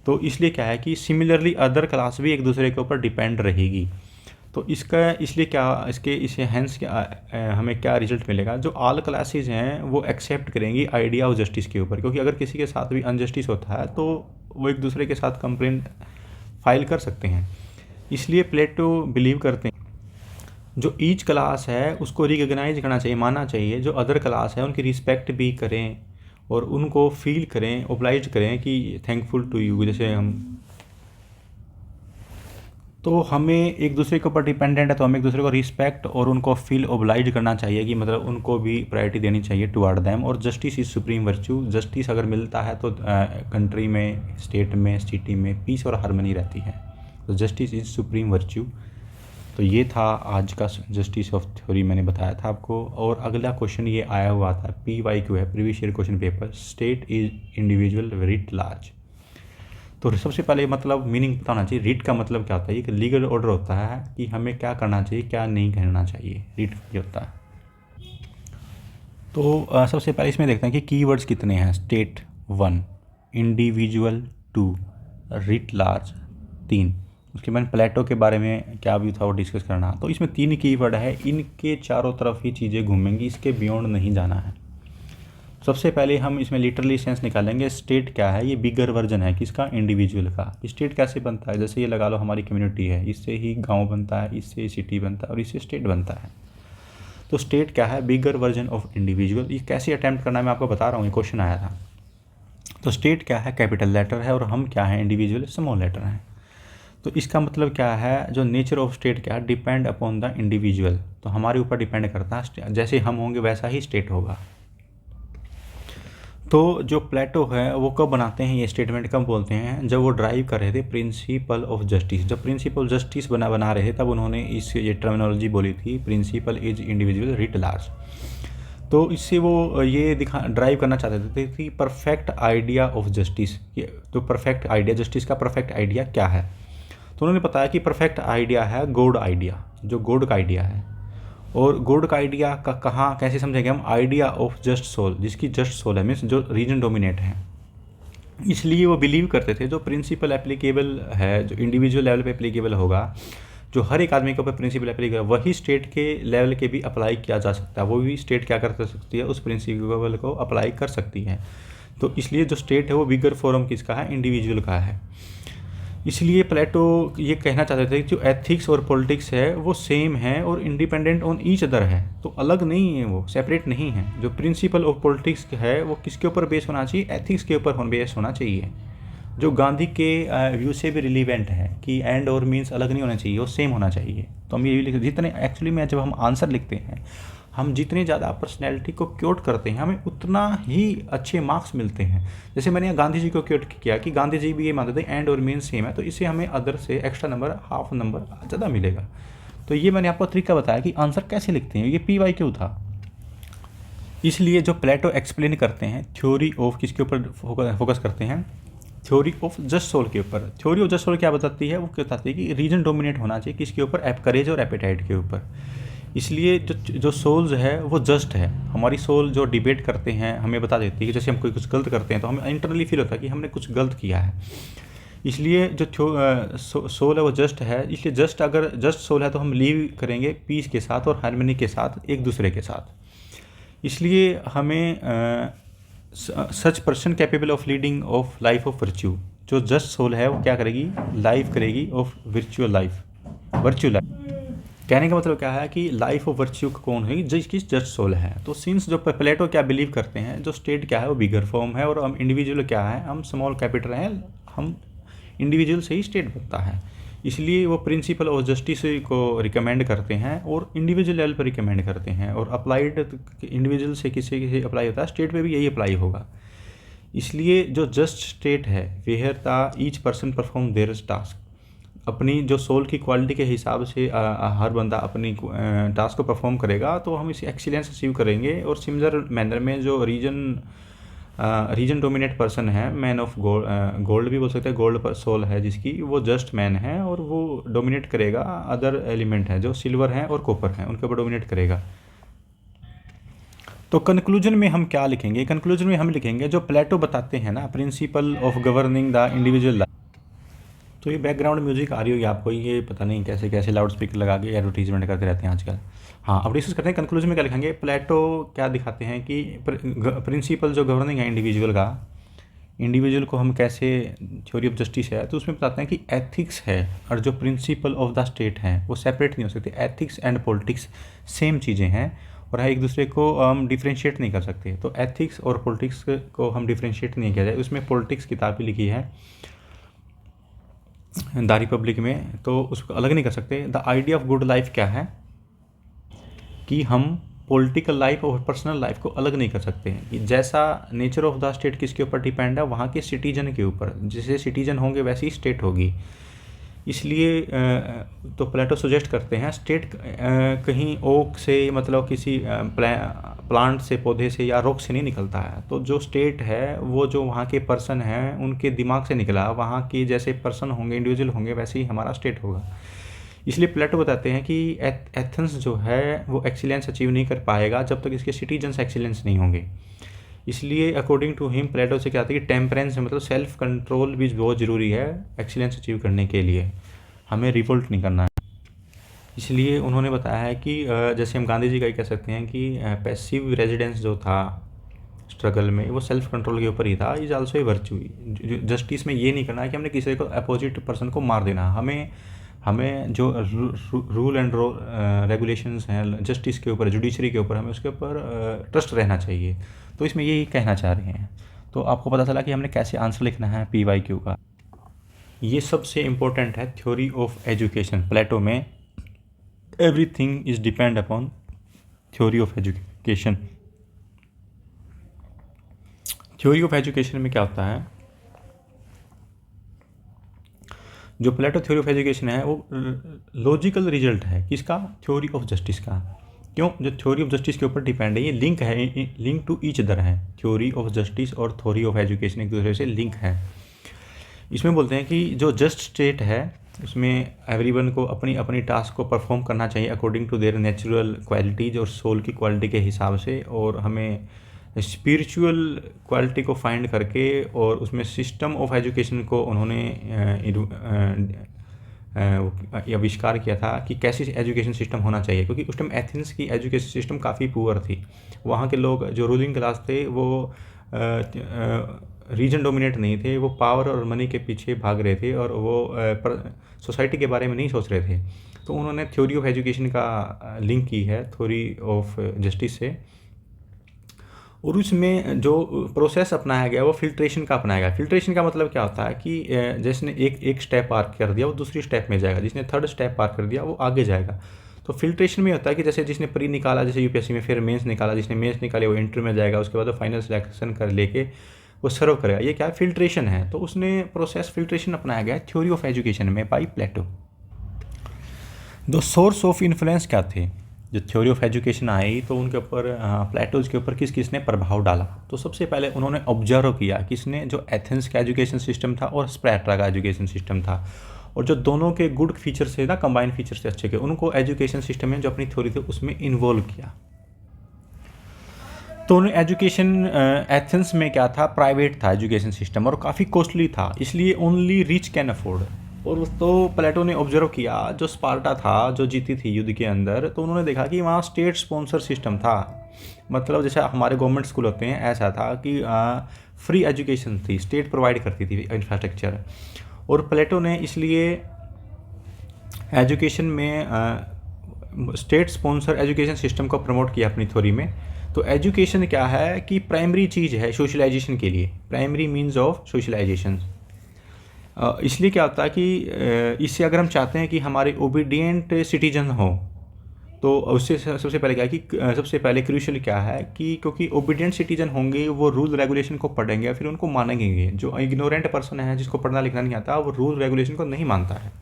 तो इसलिए क्या है कि सिमिलरली अदर क्लास भी एक दूसरे के ऊपर डिपेंड रहेगी। तो इसका इसलिए क्या इसे हैंस हमें क्या रिजल्ट मिलेगा, जो ऑल क्लासेस हैं वो एक्सेप्ट करेंगी आइडिया ऑफ जस्टिस के ऊपर, क्योंकि अगर किसी के साथ भी अनजस्टिस होता है तो वो एक दूसरे के साथ कंप्लेंट फाइल कर सकते हैं। इसलिए प्लेटो बिलीव करते हैं जो ईच क्लास है उसको रिकॉग्नाइज करना चाहिए, मानना चाहिए, जो अदर क्लास है उनकी रिस्पेक्ट भी करें और उनको फील करें, ओब्लाइज करें कि थैंकफुल टू यू। जैसे तो हमें एक दूसरे के ऊपर डिपेंडेंट है तो हमें एक दूसरे को रिस्पेक्ट और उनको फील ओब्लाइज करना चाहिए कि मतलब उनको भी प्रायोरिटी देनी चाहिए टुवर्ड देम। और justice is supreme virtue. Justice अगर मिलता है तो कंट्री में, स्टेट में, सिटी में पीस और हार्मनी रहती है। तो जस्टिस इज सुप्रीम वर्च्यू। तो ये था आज का जस्टिस ऑफ थ्योरी, मैंने बताया था आपको। और अगला क्वेश्चन ये आया हुआ था, PYQ है, previous year question paper, state is individual writ large. तो सबसे पहले मतलब मीनिंग पता होना चाहिए। रिट का मतलब क्या होता है, एक लीगल ऑर्डर होता है कि हमें क्या करना चाहिए क्या नहीं करना चाहिए, रिट ये होता है। तो सबसे पहले इसमें देखते हैं कि कीवर्ड्स कितने हैं। State 1, individual 2, writ large 3। उसके बाद प्लेटो के बारे में क्या भी था वो डिस्कस करना। तो इसमें 3 कीवर्ड है, इनके चारों तरफ ही चीज़ें घूमेंगी, इसके बियॉन्ड नहीं जाना है। सबसे पहले हम इसमें लिटरली सेंस निकालेंगे। स्टेट क्या है, ये बिगर वर्जन है किसका, इंडिविजुअल का। स्टेट कैसे बनता है, जैसे ये लगा लो हमारी कम्युनिटी है, इससे ही गांव बनता है, इससे सिटी बनता है और इससे स्टेट बनता है। तो स्टेट क्या है, बिगर वर्जन ऑफ इंडिविजुअल। ये कैसे अटैम्प्ट करना है मैं आपको बता रहा हूँ, ये क्वेश्चन आया था। तो स्टेट क्या है, कैपिटल लेटर है और हम क्या है, इंडिविजुअल स्मॉल लेटर हैं। तो इसका मतलब क्या है, जो नेचर ऑफ स्टेट क्या है, डिपेंड अपॉन द इंडिविजुअल। तो हमारे ऊपर डिपेंड करता है, जैसे हम होंगे वैसा ही स्टेट होगा। तो जो प्लेटो है वो कब बनाते हैं, ये स्टेटमेंट कब बोलते हैं, जब वो ड्राइव कर रहे थे प्रिंसिपल ऑफ जस्टिस। जब प्रिंसिपल ऑफ जस्टिस बना रहे थे तब उन्होंने ये टर्मिनोलॉजी बोली थी, principle is individual writ large. तो इससे वो ये ड्राइव करना चाहते थे कि परफेक्ट आइडिया ऑफ जस्टिस, तो परफेक्ट आइडिया, जस्टिस का परफेक्ट आइडिया क्या है। तो उन्होंने बताया कि परफेक्ट आइडिया है गॉड आइडिया, जो गॉड का आइडिया है। और गॉड का आइडिया का कहाँ कैसे समझेंगे हम, आइडिया ऑफ जस्ट सोल, जिसकी जस्ट सोल है, मीन्स जो रीजन डोमिनेट है। इसलिए वो बिलीव करते थे जो प्रिंसिपल एप्लीकेबल है, जो इंडिविजुअल लेवल पे एप्लीकेबल होगा, जो हर एक आदमी के ऊपर प्रिंसिपल एप्लीकेबल, वही स्टेट के लेवल के भी अप्लाई किया जा सकता है। वो भी स्टेट क्या कर सकती है, उस प्रिंसिपल को अप्लाई कर सकती है। तो इसलिए जो स्टेट है वो बिगर फॉर्म किसका है, इंडिविजुअल का है। इसलिए प्लेटो ये कहना चाहते थे कि जो एथिक्स और पॉलिटिक्स है वो सेम है और इंडिपेंडेंट ऑन ईच अदर है, तो अलग नहीं है, वो सेपरेट नहीं है। जो प्रिंसिपल ऑफ पॉलिटिक्स है वो किसके ऊपर बेस होना चाहिए, एथिक्स के ऊपर बेस होना चाहिए, जो गांधी के व्यू से भी रिलीवेंट है कि एंड और मीन्स अलग नहीं होना चाहिए, वो सेम होना चाहिए। तो हम ये लिखते, जितने एक्चुअली में जब हम आंसर लिखते हैं, हम जितने ज़्यादा पर्सनैलिटी को क्योट करते हैं हमें उतना ही अच्छे मार्क्स मिलते हैं। जैसे मैंने यहाँ गांधी जी को क्योट किया कि गांधी जी भी ये मानते थे एंड और मीन सेम है, तो इससे हमें अदर से एक्स्ट्रा नंबर, हाफ नंबर ज़्यादा मिलेगा। तो ये मैंने आपको तरीका बताया कि आंसर कैसे लिखते हैं, ये PYQ था। इसलिए जो प्लेटो एक्सप्लेन करते हैं थ्योरी ऑफ किसके ऊपर फोकस करते हैं, थ्योरी ऑफ जस्ट सोल के ऊपर। थ्योरी ऑफ जस्ट सोल क्या बताती है, वो क्या बताती है कि रीजन डोमिनेट होना चाहिए किसके ऊपर, करेज और एपेटाइट के ऊपर। इसलिए जो सोल्स है वो जस्ट है। हमारी सोल जो डिबेट करते हैं हमें बता देती है कि जैसे हम कोई कुछ गलत करते हैं तो हमें इंटरनली फील होता है कि हमने कुछ गलत किया है। इसलिए जो सोल है वो जस्ट है। इसलिए जस्ट, अगर जस्ट सोल है तो हम लीव करेंगे पीस के साथ और हार्मनी के साथ, एक दूसरे के साथ। इसलिए हमें such person capable of leading of life of virtue, जो जस्ट सोल है वो क्या करेगी, लाइफ करेगी of virtual life, virtual life. कहने का मतलब क्या है कि लाइफ ऑफ वर्च्यू कौन है, जिसकी जस्ट सोल है। तो सिंस जो प्लेटो क्या बिलीव करते हैं, जो स्टेट क्या है वो बिगर फॉर्म है, और हम इंडिविजुअल क्या है, हम स्मॉल कैपिटल हैं, हम इंडिविजुअल से ही स्टेट बनता है। इसलिए वो प्रिंसिपल ऑफ जस्टिस को रिकमेंड करते हैं और इंडिविजुअल लेवल पर रिकमेंड करते हैं, और अप्लाइड इंडिविजुअल से किसी किसी अप्लाई होता है, स्टेट पे भी यही अप्लाई होगा। इसलिए जो जस्ट स्टेट है where the each person perform their task, अपनी जो सोल की क्वालिटी के हिसाब से हर बंदा अपनी टास्क को परफॉर्म करेगा, तो हम इसे एक्सीलेंस अचीव करेंगे। और सिमिलर मैनर में जो रीजन डोमिनेट पर्सन है, मैन ऑफ गोल्ड भी बोल सकते हैं, गोल्ड सोल है जिसकी, वो जस्ट मैन है, और वो डोमिनेट करेगा अदर एलिमेंट है जो सिल्वर हैं और कॉपर हैं, उनके ऊपर डोमिनेट करेगा। तो कंक्लूजन में हम क्या लिखेंगे, कंक्लूजन में हम लिखेंगे जो प्लेटो बताते हैं ना, principle of governing the individual life. तो ये बैकग्राउंड म्यूजिक आ रही होगी आपको, ये पता नहीं कैसे कैसे लाउड स्पीकर लगा के एडवर्टीजमेंट करते रहते हैं आजकल। हाँ, अब डिस्कस करते हैं कंक्लूजन में क्या लिखेंगे। प्लेटो क्या दिखाते हैं कि प्रिंसिपल जो गवर्निंग है इंडिविजुअल का, इंडिविजुअल को हम कैसे, थ्योरी ऑफ जस्टिस है तो उसमें बताते हैं कि एथिक्स है और जो प्रिंसिपल ऑफ द स्टेट है वो सेपरेट नहीं हो सकते। एथिक्स एंड पॉलिटिक्स सेम चीज़ें हैं और एक दूसरे को हम डिफ्रेंशिएट नहीं कर सकते। तो एथिक्स और पॉलिटिक्स को हम डिफ्रेंशिएट नहीं किया जाए। उसमें पॉलिटिक्स किताब भी लिखी है द रिपब्लिक में, तो उसको अलग नहीं कर सकते। The idea of good life क्या है कि हम पॉलिटिकल लाइफ और पर्सनल लाइफ को अलग नहीं कर सकते हैं कि जैसा नेचर ऑफ द स्टेट किसके ऊपर डिपेंड है, वहाँ के सिटीजन के ऊपर। जैसे सिटीजन होंगे वैसी ही स्टेट होगी। इसलिए तो प्लेटो सजेस्ट करते हैं स्टेट कहीं ओक से, मतलब किसी प्लांट से, पौधे से या रॉक से नहीं निकलता है। तो जो स्टेट है वो जो वहाँ के पर्सन हैं उनके दिमाग से निकला, वहाँ के जैसे पर्सन होंगे, इंडिविजुअल होंगे, वैसे ही हमारा स्टेट होगा। इसलिए प्लेटो बताते हैं कि एथेंस जो है वो एक्सीलेंस अचीव नहीं कर पाएगा जब तक इसके सिटीजन्स एक्सीलेंस नहीं होंगे। इसलिए अकॉर्डिंग टू हिम प्लेटो से क्या आता है कि टेम्परेंस मतलब सेल्फ कंट्रोल भी बहुत ज़रूरी है एक्सीलेंस अचीव करने के लिए। हमें रिवोल्ट नहीं करना है। इसलिए उन्होंने बताया है कि जैसे हम गांधी जी का ही कह सकते हैं कि पैसिव रेजिडेंस जो था स्ट्रगल में वो सेल्फ कंट्रोल के ऊपर ही था। Is also a virtue. Justice में ये नहीं करना है कि हमने किसी को अपोजिट पर्सन को मार देना। हमें जो रूल एंड रेगुलेशंस हैं जस्टिस के ऊपर, जुडिशरी के ऊपर, हमें उसके ऊपर ट्रस्ट रहना चाहिए। तो इसमें यही कहना चाह रहे हैं। तो आपको पता चला कि हमने कैसे आंसर लिखना है PYQ का। ये सबसे इम्पोर्टेंट है थ्योरी ऑफ एजुकेशन। प्लेटो में everything is depend upon theory of education. Theory of education में क्या होता है, जो प्लेटो थ्योरी ऑफ एजुकेशन है वो लॉजिकल रिजल्ट है किसका, थ्योरी ऑफ जस्टिस का। क्यों, जो थ्योरी ऑफ जस्टिस के ऊपर डिपेंड है, ये लिंक है, लिंक टू ईच अदर है। थ्योरी ऑफ जस्टिस और थ्योरी ऑफ एजुकेशन एक दूसरे से लिंक है। इसमें बोलते हैं कि जो जस्ट स्टेट है उसमें एवरीवन को अपनी अपनी टास्क को परफॉर्म करना चाहिए according to their natural qualities और सोल की क्वालिटी के हिसाब से, और हमें स्पिरिचुअल क्वालिटी को फाइंड करके और उसमें सिस्टम ऑफ एजुकेशन को उन्होंने आविष्कार किया था कि कैसी एजुकेशन सिस्टम होना चाहिए। क्योंकि उस टाइम एथेंस की एजुकेशन सिस्टम काफ़ी पुअर थी। वहाँ के लोग जो रूलिंग क्लास थे वो रीजन डोमिनेट नहीं थे, वो पावर और मनी के पीछे भाग रहे थे और वो सोसाइटी के बारे में नहीं सोच रहे थे। तो उन्होंने थ्योरी ऑफ एजुकेशन का लिंक की है थ्योरी ऑफ जस्टिस से, और उसमें जो प्रोसेस अपनाया गया वो फिल्ट्रेशन का अपनाया गया। फिल्ट्रेशन का मतलब क्या होता है कि जिसने एक स्टेप पार कर दिया वो दूसरी स्टेप में जाएगा, जिसने थर्ड स्टेप पार कर दिया वो आगे जाएगा। तो फिल्ट्रेशन में होता है कि जैसे जिसने प्री निकाला, जैसे UPSC में, फिर मेंस निकाला, जिसने मेंस निकाले वो इंटर में जाएगा, उसके बाद वो फाइनल सिलेक्शन कर लेके वो सर्व करेगा। ये क्या है, फिल्ट्रेशन है। तो उसने प्रोसेस फिल्ट्रेशन अपनाया गया थ्योरी ऑफ एजुकेशन में by Plato. The source of influence क्या थे, जो थ्योरी ऑफ एजुकेशन आई तो उनके ऊपर प्लेटोज के ऊपर किसने प्रभाव डाला। तो सबसे पहले उन्होंने ऑब्जर्व किया किसने, जो एथेंस का एजुकेशन सिस्टम था और स्पार्टा का एजुकेशन सिस्टम था, और जो दोनों के गुड फीचर्स थे ना, कंबाइंड फीचर्स थे अच्छे के, उनको एजुकेशन सिस्टम में जो अपनी थ्योरी थी उसमें इन्वॉल्व किया। तो उन्हें एजुकेशन एथेंस में क्या था, प्राइवेट था एजुकेशन सिस्टम और काफ़ी कॉस्टली था, इसलिए ओनली रिच कैन अफोर्ड। और तो प्लेटो ने ऑब्जर्व किया जो स्पार्टा था, जो जीती थी युद्ध के अंदर, तो उन्होंने देखा कि वहाँ स्टेट स्पॉन्सर सिस्टम था। मतलब जैसे हमारे गवर्नमेंट स्कूल होते हैं, ऐसा था कि फ्री एजुकेशन थी, स्टेट प्रोवाइड करती थी इंफ्रास्ट्रक्चर। और प्लेटो ने इसलिए एजुकेशन में स्टेट स्पॉन्सर एजुकेशन सिस्टम को प्रमोट किया अपनी थ्योरी में। तो एजुकेशन क्या है कि प्राइमरी चीज़ है सोशलाइजेशन के लिए, प्राइमरी मीन्स ऑफ सोशलाइजेशन। इसलिए क्या होता है कि इससे अगर हम चाहते हैं कि हमारे ओबीडियंट सिटीजन हो, तो उससे सबसे पहले क्या है कि सबसे पहले क्रूशियल क्या है कि क्योंकि ओबीडियंट सिटीजन होंगे वो रूल रेगुलेशन को पढ़ेंगे फिर उनको मानेंगे। जो इग्नोरेंट पर्सन है जिसको पढ़ना लिखना नहीं आता वो रूल रेगुलेशन को नहीं मानता है।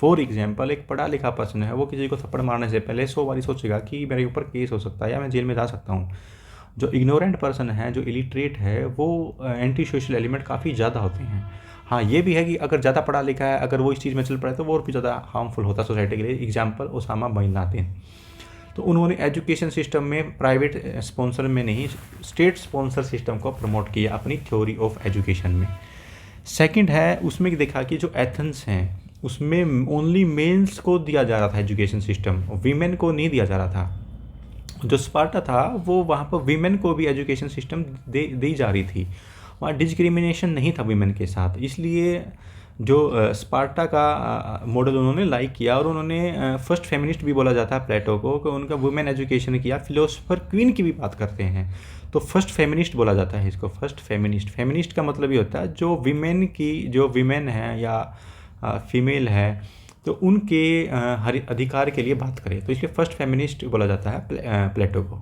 फॉर एग्जाम्पल एक पढ़ा लिखा पर्सन है, वो किसी को थप्पड़ मारने से पहले 100 बारी सोचेगा कि मेरे ऊपर केस हो सकता है या मैं जेल में जा सकता हूँ। जो इग्नोरेंट पर्सन है, जो इलिटरेट है, वो एंटी सोशल एलिमेंट काफ़ी ज़्यादा होते हैं। हाँ, ये भी है कि अगर ज़्यादा पढ़ा लिखा है, अगर वो इस चीज़ में चल पड़ा है तो वो और भी ज़्यादा हार्मफुल होता है सोसाइटी के लिए। Example Osama bin Laden. तो उन्होंने एजुकेशन सिस्टम में प्राइवेट स्पॉन्सर में नहीं, स्टेट स्पॉन्सर सिस्टम को प्रमोट किया अपनी थ्योरी ऑफ एजुकेशन में। सेकंड है, उसमें देखा कि जो एथेंस हैं उसमें ओनली मेल्स को दिया जा रहा था एजुकेशन सिस्टम, वीमेन को नहीं दिया जा रहा था। जो स्पार्टा था वो वहाँ पर वीमेन को भी एजुकेशन सिस्टम दी जा रही थी, वहाँ डिस्क्रिमिनेशन नहीं था वीमेन के साथ। इसलिए जो स्पार्टा का मॉडल उन्होंने लाइक किया और उन्होंने फर्स्ट फेमिनिस्ट भी बोला जाता है प्लेटो को, कि उनका वुमेन एजुकेशन किया। फिलोसोफर क्वीन की भी बात करते हैं तो फर्स्ट फेमिनिस्ट बोला जाता है इसको, फर्स्ट फेमिनिस्ट। फेमिनिस्ट का मतलब ये होता है जो वीमेन की, जो वीमेन है या फीमेल है तो उनके हर अधिकार के लिए बात करे, तो इसलिए फर्स्ट फेमिनिस्ट बोला जाता है प्लेटो को।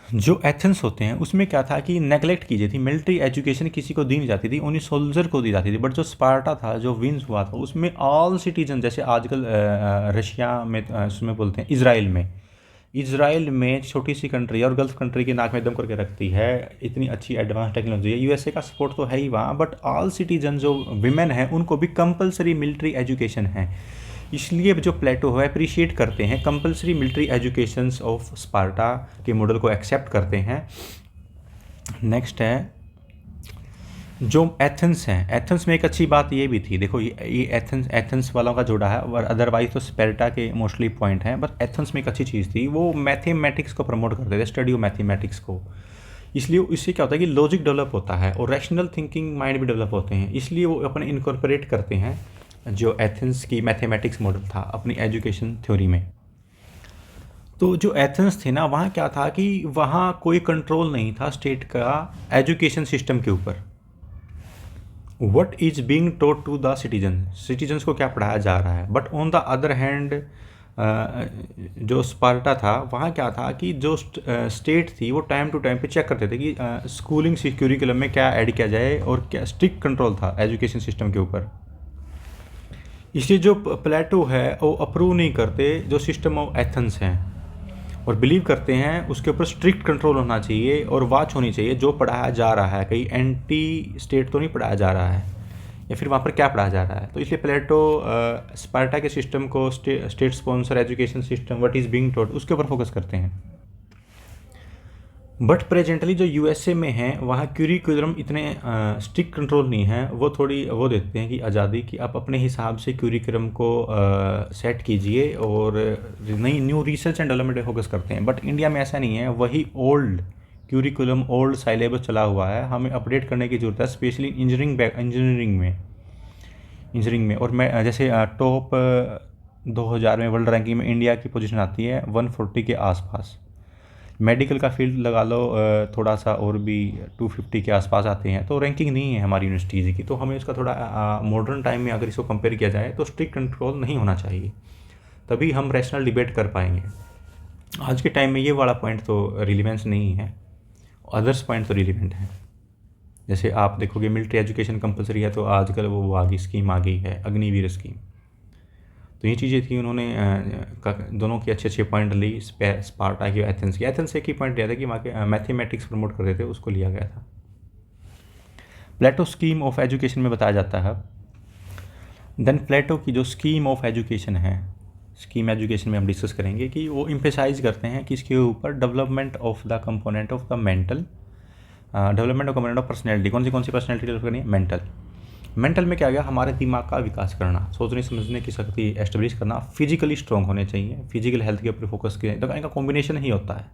जो एथेंस होते हैं उसमें क्या था कि नेगलेक्ट की जाती थी, मिलिट्री एजुकेशन किसी को दी नहीं जाती थी, उन्हीं सोल्जर को दी जाती थी। बट जो स्पार्टा था, जो विंस हुआ था, उसमें ऑल सिटीजन, जैसे आजकल रशिया में उसमें बोलते हैं इजराइल में छोटी सी कंट्री और गल्फ कंट्री के नाक में दम करके रखती है, इतनी अच्छी एडवांस टेक्नोलॉजी है, यूएसए का सपोर्ट तो है ही वहाँ, बट ऑल सिटीजन जो विमेन हैं उनको भी कंपलसरी मिलिट्री एजुकेशन है। इसलिए जो प्लेटो है अप्रिशिएट करते हैं compulsory military educations of Sparta के मॉडल को एक्सेप्ट करते हैं। नेक्स्ट है जो एथेंस हैं, एथेंस में एक अच्छी बात ये भी थी, देखो ये एथेंस वालों का जोड़ा है, और अदरवाइज तो स्पार्टा के मोस्टली पॉइंट हैं, बट एथेंस में एक अच्छी चीज़ थी, वो मैथमेटिक्स को प्रमोट करते थे, स्टडी ऑफ मैथमेटिक्स को। इसलिए इससे क्या होता है कि लॉजिक डेवलप होता है और रैशनल थिंकिंग माइंड भी डेवलप होते हैं, इसलिए वो अपने इनकॉर्पोरेट करते हैं जो एथेंस की मैथमेटिक्स मॉडल था अपनी एजुकेशन थ्योरी में। तो जो एथेंस थे ना, वहाँ क्या था कि वहाँ कोई कंट्रोल नहीं था स्टेट का एजुकेशन सिस्टम के ऊपर। What is being taught to the citizens को क्या पढ़ाया जा रहा है। But on the other hand जो स्पार्टा था वहाँ क्या था कि जो स्टेट थी वो टाइम टू टाइम पे चेक करते थे कि स्कूलिंग करिकुलम में क्या ऐड किया जाए, और क्या स्ट्रिक्ट कंट्रोल था एजुकेशन सिस्टम के ऊपर। इसलिए जो प्लेटो है वो अप्रूव नहीं करते जो सिस्टम ऑफ एथेंस हैं, और बिलीव करते हैं उसके ऊपर स्ट्रिक्ट कंट्रोल होना चाहिए और वॉच होनी चाहिए जो पढ़ाया जा रहा है, कहीं एंटी स्टेट तो नहीं पढ़ाया जा रहा है, या फिर वहाँ पर क्या पढ़ाया जा रहा है। तो इसलिए प्लेटो स्पार्टा के सिस्टम को state sponsor education system what is being taught उसके ऊपर फोकस करते हैं। बट प्रेजेंटली जो यूएसए में है वहाँ क्यूरिकुलम इतने स्ट्रिक्ट कंट्रोल नहीं है, वो थोड़ी वो देते हैं कि आज़ादी कि आप अपने हिसाब से क्यूरिकुलम को सेट कीजिए और नई न्यू रिसर्च एंड डेवलपमेंट पे फोकस करते हैं। बट इंडिया में ऐसा नहीं है, वही ओल्ड क्यूरिकुलम ओल्ड सिलेबस चला हुआ है, हमें अपडेट करने की ज़रूरत है, स्पेशली इंजीनियरिंग में। और मैं जैसे टॉप 2000 में वर्ल्ड रैंकिंग में इंडिया की पोजीशन आती है 140 के आसपास। मेडिकल का फील्ड लगा लो थोड़ा सा और भी 250 के आसपास आते हैं, तो रैंकिंग नहीं है हमारी यूनिवर्सिटीज़ की। तो हमें इसका थोड़ा मॉडर्न टाइम में अगर इसको कंपेयर किया जाए तो स्ट्रिक्ट कंट्रोल नहीं होना चाहिए, तभी हम रैशनल डिबेट कर पाएंगे। आज के टाइम में ये वाला पॉइंट तो रिलीवेंस नहीं है, अदर्स पॉइंट तो रिलीवेंट है। जैसे आप देखोगे मिलिट्री एजुकेशन कंपलसरी है, तो आजकल वो आ गई स्कीम आ गई है अग्निवीर स्कीम। तो ये चीज़ें थी, उन्होंने दोनों की अच्छे पॉइंट ली, स्पार्टा की एथेंस की। एथेंस एक ही पॉइंट लिया था कि वहाँ के मैथमेटिक्स प्रमोट करते थे, उसको लिया गया था। प्लेटो स्कीम ऑफ एजुकेशन में बताया जाता है। देन प्लेटो की जो स्कीम ऑफ एजुकेशन है, स्कीम एजुकेशन में हम डिस्कस करेंगे कि वो इम्फेसाइज करते हैं कि इसके ऊपर development of the component of the mental, development of component of personality. कौन सी पर्सनैलिटी डेवलप करनी है? मेंटल में क्या गया, हमारे दिमाग का विकास करना, सोचने समझने की शक्ति एस्टेब्लिश करना, फिजिकली स्ट्रॉन्ग होने चाहिए, फिजिकल हेल्थ के ऊपर फोकस किया, तो इनका कॉम्बिनेशन ही होता है।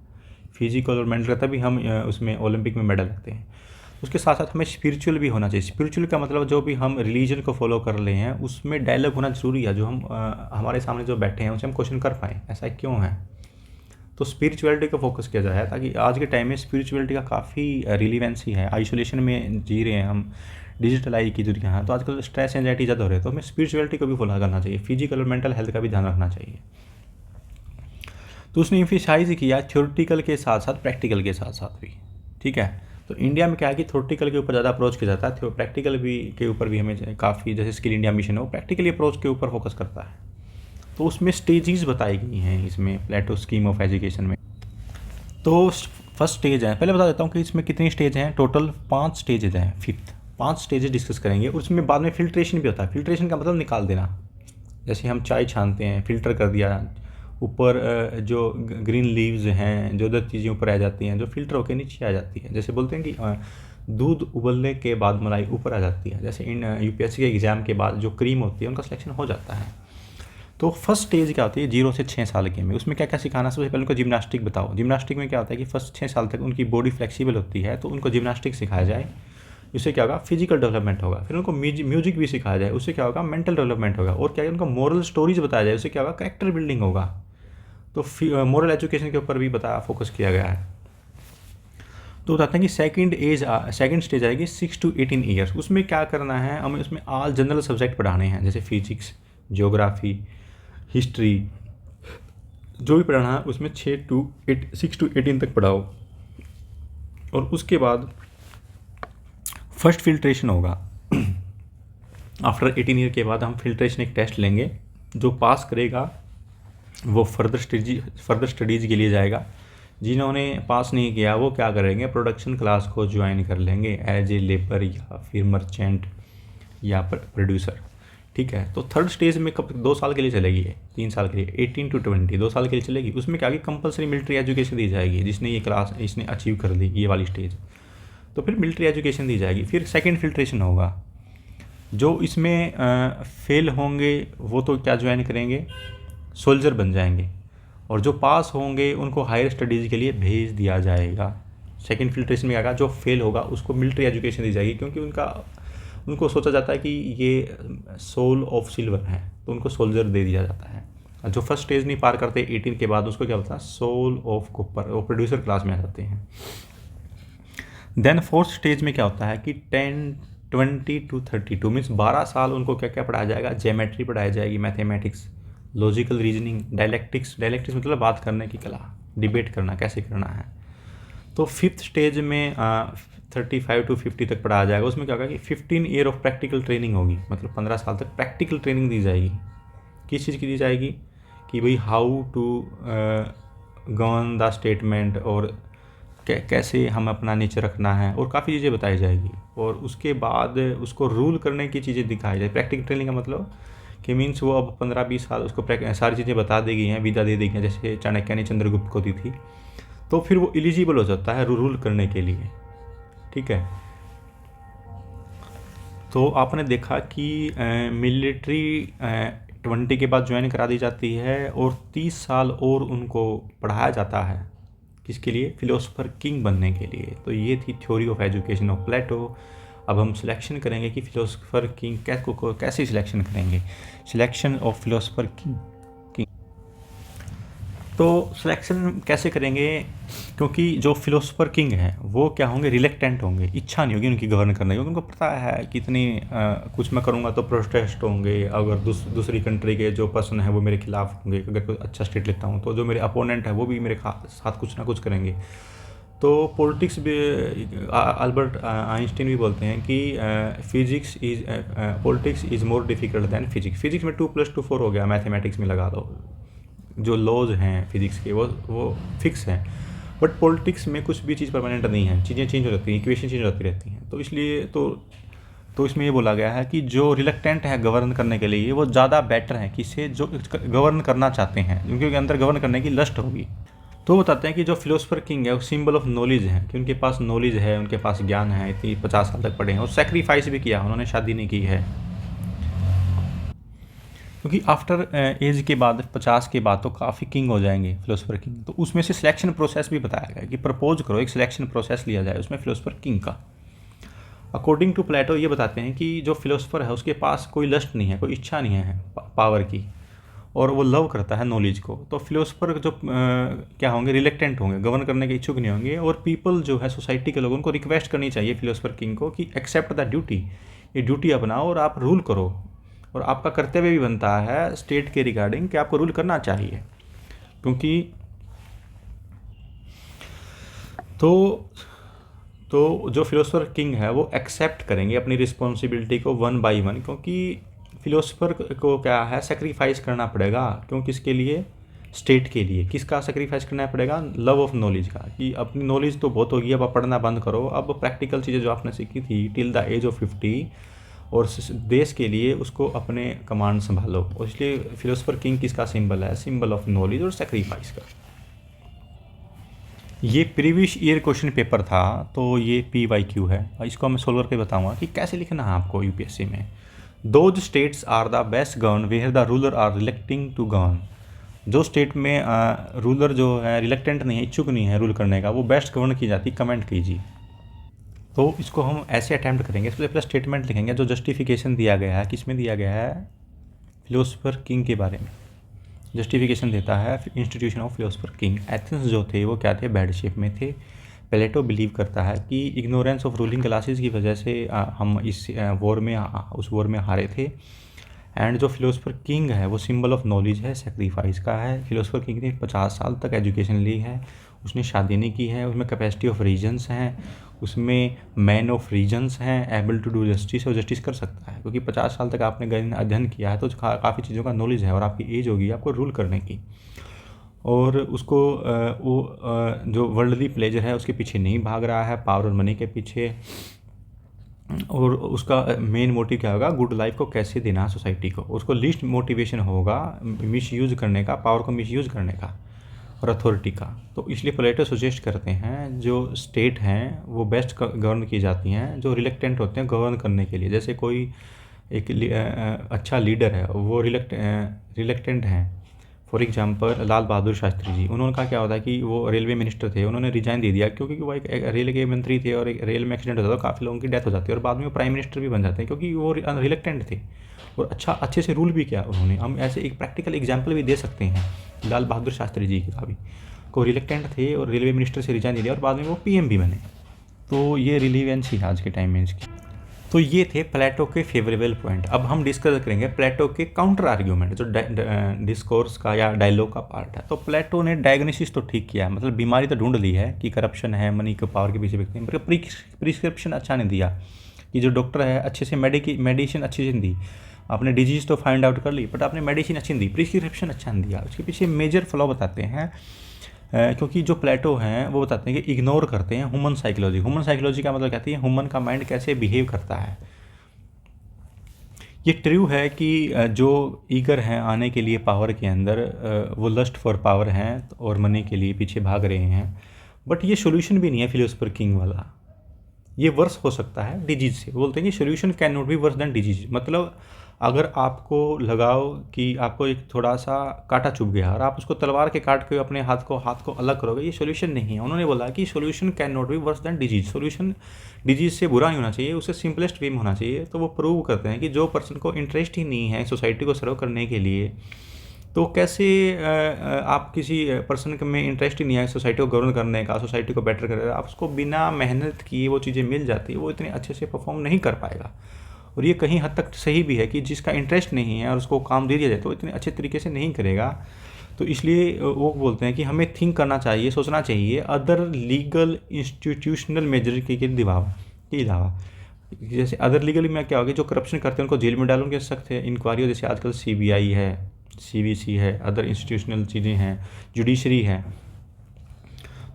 फिजिकल और मेंटल का, तभी हम उसमें ओलंपिक में मेडल लाते हैं। उसके साथ साथ हमें स्पिरिचुअल भी होना चाहिए। स्पिरिचुअल का मतलब जो भी हम रिलीजन को फॉलो कर रहे हैं उसमें डायलॉग होना ज़रूरी है, जो हम हमारे सामने जो बैठे हैं उनसे हम क्वेश्चन कर पाएँ ऐसा क्यों है। तो स्पिरिचुअलिटी को फोकस किया जाए, ताकि आज के टाइम में स्पिरिचुअलिटी का काफ़ी रिलीवेंसी है। आइसोलेशन में जी रहे हैं हम, डिजिटलाइज की दुनिया है, तो आजकल स्ट्रेस एंजाइटी ज़्यादा हो रहे हैं, तो हमें स्पिरिचुअलिटी को भी फॉलो करना चाहिए, फिजिकल और मेंटल हेल्थ का भी ध्यान रखना चाहिए। तो उसने इम्फिसाइज किया थ्योरेटिकल के साथ साथ प्रैक्टिकल के साथ साथ भी, ठीक है। तो इंडिया में क्या है कि थ्योरेटिकल के ऊपर ज़्यादा अप्रोच किया जाता है, प्रैक्टिकल भी के ऊपर भी हमें काफ़ी, जैसे स्किल इंडिया मिशन हो, प्रैक्टिकली अप्रोच के ऊपर फोकस करता है। तो उसमें स्टेजेस बताई गई हैं इसमें प्लेटो स्कीम ऑफ एजुकेशन में। तो फर्स्ट स्टेज है, पहले बता देता हूँ कि इसमें कितनी स्टेज हैं। टोटल 5 स्टेजेज हैं, 5 स्टेजेस डिस्कस करेंगे। उसमें बाद में फिल्ट्रेशन भी होता है। फिल्ट्रेशन का मतलब निकाल देना, जैसे हम चाय छानते हैं, फ़िल्टर कर दिया, ऊपर जो ग्रीन लीव्स हैं, जो अदर चीज़ें ऊपर आ जाती हैं, जो फ़िल्टर होकर नीचे आ जाती है। जैसे बोलते हैं कि दूध उबलने के बाद मलाई ऊपर आ जाती है, जैसे इन यूपीएससी के एग्ज़ाम के बाद जो क्रीम होती है उनका सिलेक्शन हो जाता है। तो फर्स्ट स्टेज क्या होती है 0 से 6 साल के में, उसमें क्या क्या सिखाना। सबसे पहले उनको जिम्नास्टिक बताओ। जिम्नास्टिक में क्या होता है कि फर्स्ट 6 साल तक उनकी बॉडी फ्लेक्सिबल होती है, तो उनको जिम्नास्टिक सिखाया जाए, उससे क्या होगा फिजिकल डेवलपमेंट होगा। फिर उनको म्यूजिक भी सिखाया जाए, उससे क्या होगा मेंटल डेवलपमेंट होगा। और क्या है उनको मोरल स्टोरीज बताया जाए, उससे क्या होगा कैरेक्टर बिल्डिंग होगा। तो मोरल एजुकेशन के ऊपर भी फोकस किया गया है। तो बताते हैं कि सेकंड स्टेज आएगी 6 to 18 ईयर्स। उसमें क्या करना है हमें, उसमें ऑल जनरल सब्जेक्ट पढ़ाने हैं, जैसे फिजिक्स, ज्योग्राफी, हिस्ट्री, जो भी पढ़ाना है उसमें 6 to 18 तक पढ़ाओ। और उसके बाद फर्स्ट फिल्ट्रेशन होगा। आफ्टर 18 ईयर के बाद हम फिल्ट्रेशन एक टेस्ट लेंगे, जो पास करेगा वो फर्दर स्टडीज़ के लिए जाएगा। जिन्होंने पास नहीं किया वो क्या करेंगे, प्रोडक्शन क्लास को ज्वाइन कर लेंगे एज ए लेबर या फिर मर्चेंट या प्रोड्यूसर, ठीक है। तो थर्ड स्टेज में कब 2 साल के लिए चलेगी, 3 साल के लिए, 18 to 20 2 साल के लिए चलेगी। उसमें क्या कि कंपलसरी मिलिट्री एजुकेशन दी जाएगी, जिसने ये क्लास इसने अचीव कर ली ये वाली स्टेज, तो फिर मिलिट्री एजुकेशन दी जाएगी। फिर सेकंड फिल्ट्रेशन होगा, जो इसमें फेल होंगे वो तो क्या ज्वाइन करेंगे, सोल्जर बन जाएंगे, और जो पास होंगे उनको हायर स्टडीज़ के लिए भेज दिया जाएगा। सेकंड फिल्ट्रेशन में क्या, जो फेल होगा उसको मिलिट्री एजुकेशन दी जाएगी, क्योंकि उनको सोचा जाता है कि ये सोल ऑफ सिल्वर है, तो उनको सोल्जर दे दिया जाता है। जो फर्स्ट स्टेज नहीं पार करते 18 के बाद, उसको क्या बोलता है सोल ऑफ कॉपर, वो प्रोड्यूसर क्लास में आ जाते हैं। देन फोर्थ स्टेज में क्या होता है कि 20 to 32 मीन्स 12 साल उनको क्या क्या पढ़ाया जाएगा, ज्योमेट्री पढ़ाई जाएगी, मैथमेटिक्स, लॉजिकल रीजनिंग, डायलेक्टिक्स मतलब बात करने की कला, डिबेट करना कैसे करना है। तो फिफ्थ स्टेज में 35 to 50 तक पढ़ाया जाएगा। उसमें क्या होगा कि 15 ईयर ऑफ प्रैक्टिकल ट्रेनिंग होगी, मतलब 15 साल तक प्रैक्टिकल ट्रेनिंग दी जाएगी। किस चीज़ की दी जाएगी कि भाई how to govern the statement, और कैसे हम अपना नेचर रखना है, और काफ़ी चीज़ें बताई जाएगी। और उसके बाद उसको रूल करने की चीज़ें दिखाई जाए। प्रैक्टिकल ट्रेनिंग का मतलब कि मीन्स वो अब 15-20 साल उसको सारी चीज़ें बता दी गई हैं, विदा दे दी गई हैं, जैसे चाणक्य ने चंद्रगुप्त को दी थी, तो फिर वो एलिजिबल हो जाता है रूल करने के लिए, ठीक है। तो आपने देखा कि मिलिट्री 20 के बाद ज्वाइन करा दी जाती है, और 30 साल और उनको पढ़ाया जाता है, किसके लिए, फिलोसोफर किंग बनने के लिए। तो ये थी theory of education of Plato. अब हम सिलेक्शन करेंगे कि फिलोसोफर किंग कैसे सिलेक्शन करेंगे, सिलेक्शन ऑफ फिलोसोफर किंग। तो सिलेक्शन कैसे करेंगे, क्योंकि जो फिलोसोफर किंग हैं वो क्या होंगे, रिलेक्टेंट होंगे, इच्छा नहीं होगी उनकी गवर्न करने की, क्योंकि उनको पता है कि इतनी कुछ मैं करूँगा तो प्रोटेस्ट होंगे, अगर दूसरी कंट्री के जो पर्सन है वो मेरे खिलाफ होंगे, अगर कोई अच्छा स्टेट लेता हूँ तो जो मेरे अपोनेंट है वो भी मेरे साथ कुछ ना कुछ करेंगे। तो पॉलिटिक्स भी अल्बर्ट आइंस्टीन भी बोलते हैं कि politics is more difficult than physics. Physics में 2+2 4 हो गया, मैथमेटिक्स में लगा लो, जो लॉज हैं फिजिक्स के वो फिक्स हैं, बट पॉलिटिक्स में कुछ भी चीज़ परमानेंट नहीं है, चीज़ें चेंज हो जाती हैं, इक्वेशन चेंज होती रहती हैं। तो इसलिए तो इसमें ये बोला गया है कि जो रिलेक्टेंट है गवर्न करने के लिए वो ज़्यादा बेटर है किसे जो गवर्न करना चाहते हैं, उनके अंदर गवर्न करने की लस्ट होगी। तो बताते हैं कि जो फिलोसोफर किंग है वो सिंबल ऑफ नॉलेज है, कि उनके पास नॉलेज है, उनके पास ज्ञान है, इतनी 50 साल तक पढ़े हैं, और सेक्रीफाइस भी किया, उन्होंने शादी नहीं की है। क्योंकि आफ्टर एज के बाद 50 के बाद तो काफ़ी किंग हो जाएंगे फिलोसफर किंग। तो उसमें से सिलेक्शन प्रोसेस भी बताया गया कि प्रपोज करो, एक सिलेक्शन प्रोसेस लिया जाए उसमें फिलोसफर किंग का। अकॉर्डिंग टू प्लेटो ये बताते हैं कि जो फिलोसफर है उसके पास कोई लस्ट नहीं है, कोई इच्छा नहीं है पावर की, और वो लव करता है नॉलेज को। तो फिलोसफर जो क्या होंगे, रिलेक्टेंट होंगे, गवर्न करने के इच्छुक नहीं होंगे। और पीपल जो है सोसाइटी के लोगों को रिक्वेस्ट करनी चाहिए फिलोसफर किंग को कि एक्सेप्ट द ड्यूटी, ये ड्यूटी अपनाओ और आप रूल करो। और आपका कर्तव्य भी बनता है स्टेट के रिगार्डिंग कि आपको रूल करना चाहिए। क्योंकि तो जो फिलोसफर किंग है वो एक्सेप्ट करेंगे अपनी रिस्पॉन्सिबिलिटी को वन बाय वन, क्योंकि फिलोसफर को क्या है, सेक्रीफाइस करना पड़ेगा। क्यों, किसके लिए, स्टेट के लिए। किसका सेक्रीफाइस करना पड़ेगा, लव ऑफ नॉलेज का, कि अपनी नॉलेज तो बहुत होगी, अब आप पढ़ना बंद करो, अब प्रैक्टिकल चीज़ें जो आपने सीखी थी टिल द एज ऑफ 50 और देश के लिए उसको अपने कमांड संभालो। और इसलिए फिलोसफर किंग किसका सिंबल है, सिंबल ऑफ नॉलेज और सेक्रीफाइस का। ये प्रीवियस ईयर क्वेश्चन पेपर था, तो ये PYQ है। इसको मैं सोल्व करके बताऊंगा कि कैसे लिखना है आपको यूपीएससी में। Those states are the best govern where the ruler are reluctant to govern. जो स्टेट में रूलर जो है रिलेक्टेंट नहीं है, इच्छुक नहीं है रूल करने का, वो बेस्ट गवर्न की जाती, कमेंट कीजिए। तो इसको हम ऐसे अटैम्प्ट करेंगे। इससे पहले स्टेटमेंट लिखेंगे जो जस्टिफिकेशन दिया गया है, किस में दिया गया है, फिलोसफर किंग के बारे में जस्टिफिकेशन देता है institution of philosopher king. Athens जो थे वो क्या थे, बैड शेप में थे। प्लेटो बिलीव करता है कि इग्नोरेंस ऑफ रूलिंग क्लासेस की वजह से हम इस वॉर में उस वॉर में हारे थे। एंड जो फिलोसफर किंग है वो सिंबल ऑफ नॉलेज है, सेक्रीफाइस का है। फिलोसफर किंग ने 50 साल तक एजुकेशन ली है, उसने शादी नहीं की है, उसमें कैपेसिटी ऑफ रीजन्स हैं, उसमें मैन ऑफ रीजन्स हैं, एबल टू डू जस्टिस, और जस्टिस कर सकता है। क्योंकि 50 साल तक आपने अध्ययन किया है तो काफ़ी चीज़ों का नॉलेज है और आपकी एज होगी आपको रूल करने की। और उसको जो वर्ल्डली प्लेजर है उसके पीछे नहीं भाग रहा है, पावर और मनी के पीछे। और उसका मेन मोटिव क्या होगा, गुड लाइफ को कैसे देना है सोसाइटी को। उसको लीस्ट मोटिवेशन होगा मिस यूज़ करने का, पावर को मिस यूज़ करने का और अथॉरिटी का। तो इसलिए प्लेटो सजेस्ट करते हैं जो स्टेट हैं वो बेस्ट गवर्न की जाती हैं जो रिलेक्टेंट होते हैं गवर्न करने के लिए। जैसे कोई एक अच्छा लीडर है वो रिलेक्टेंट हैं। फॉर एग्जांपल लाल बहादुर शास्त्री जी, उन्होंने का क्या होता है कि वो रेलवे मिनिस्टर थे, उन्होंने रिजाइन दे दिया क्योंकि वो एक रेल के मंत्री थे और एक रेल में एक्सीडेंट होता था, काफ़ी लोगों की डेथ हो जाती है और बाद में वो प्राइम मिनिस्टर भी बन जाते हैं क्योंकि वो रिलेक्टेंट थे और अच्छे से रूल भी किया उन्होंने। हम ऐसे एक प्रैक्टिकल एग्जाम्पल भी दे सकते हैं लाल बहादुर शास्त्री जी का भी, को रिलेक्टेंट थे और रेलवे मिनिस्टर से रिजाइन दे दिया और बाद में वो PM भी बने। तो ये रिलीवेंस ही आज के टाइम में इसकी। तो ये थे प्लेटो के फेवरेबल पॉइंट। अब हम डिस्कस करेंगे प्लेटो के काउंटर आर्ग्यूमेंट जो डिस्कोर्स का या डायलॉग का पार्ट है। तो प्लेटो ने डायग्नोसिस तो ठीक किया, मतलब बीमारी तो ढूंढ ली है कि करप्शन है, मनी के पावर के पीछे व्यक्ति, पर प्रिस्क्रिप्शन अच्छा नहीं दिया कि जो डॉक्टर है अच्छे से मेडिसिन अच्छी से नहीं दी। आपने डिजीज़ तो फाइंड आउट कर ली बट आपने मेडिसिन अच्छी नहीं दी, प्रिस्क्रिप्शन अच्छा नहीं दिया। उसके पीछे मेजर फ्लॉ बताते हैं क्योंकि जो प्लेटो हैं वो बताते हैं कि इग्नोर करते हैं ह्यूमन साइकोलॉजी। ह्यूमन साइकोलॉजी का मतलब कहती है ह्यूमन का माइंड कैसे बिहेव करता है। ये ट्रू है कि जो ईगर हैं आने के लिए पावर के अंदर, वो लस्ट फॉर पावर हैं और मनी के लिए पीछे भाग रहे हैं, बट ये सोल्यूशन भी नहीं है फिलोसफर किंग वाला। ये वर्स हो सकता है डिजीज से। बोलते हैं कि solution can not be worse than disease. मतलब अगर आपको लगाओ कि आपको एक थोड़ा सा कांटा चुभ गया और आप उसको तलवार के काट के अपने हाथ को अलग करोगे, ये सोल्यूशन नहीं है। उन्होंने बोला कि solution can not be worse than disease. Solution disease से बुरा नहीं होना चाहिए, उससे सिंपलेस्ट वे में होना चाहिए। तो वो प्रूव करते हैं कि जो पर्सन को इंटरेस्ट ही नहीं है सोसाइटी को सर्व करने के लिए, तो कैसे आप किसी पर्सन में इंटरेस्ट ही नहीं है सोसाइटी को गवर्न करने का, सोसाइटी को बेटर करने का, आप उसको बिना मेहनत किए वो चीज़ें मिल जाती है, वो इतने अच्छे से परफॉर्म नहीं कर पाएगा। और ये कहीं हद तक सही भी है कि जिसका इंटरेस्ट नहीं है और उसको काम दे दिया जाए तो इतने अच्छे तरीके से नहीं करेगा। तो इसलिए वो बोलते हैं कि हमें थिंक करना चाहिए, सोचना चाहिए अदर लीगल इंस्टीट्यूशनल मेजर के अलावा। जैसे अदर लीगल में क्या होगा, जो करप्शन करते हैं उनको जेल में डालोगे सख्त है, इंक्वायरी हो, जैसे आजकल CBI है, CVC है, अदर इंस्टीट्यूशनल चीज़ें हैं, जुडिशरी है।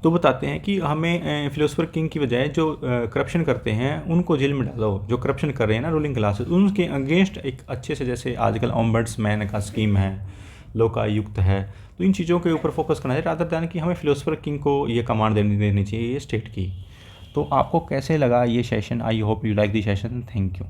तो बताते हैं कि हमें फिलोसफर किंग की बजाय जो करप्शन करते हैं उनको जेल में डालो, जो करप्शन कर रहे हैं ना रूलिंग क्लासेस, उनके अगेंस्ट एक अच्छे से, जैसे आजकल ओम्बड्समैन का स्कीम है, लोकायुक्त है, तो इन चीज़ों के ऊपर फोकस करना चाहिए रादर दैन कि हमें फिलोसफर किंग को ये कमांड देनी चाहिए ये स्टेट की। तो आपको कैसे लगा ये session? I hope you like the session. Thank you.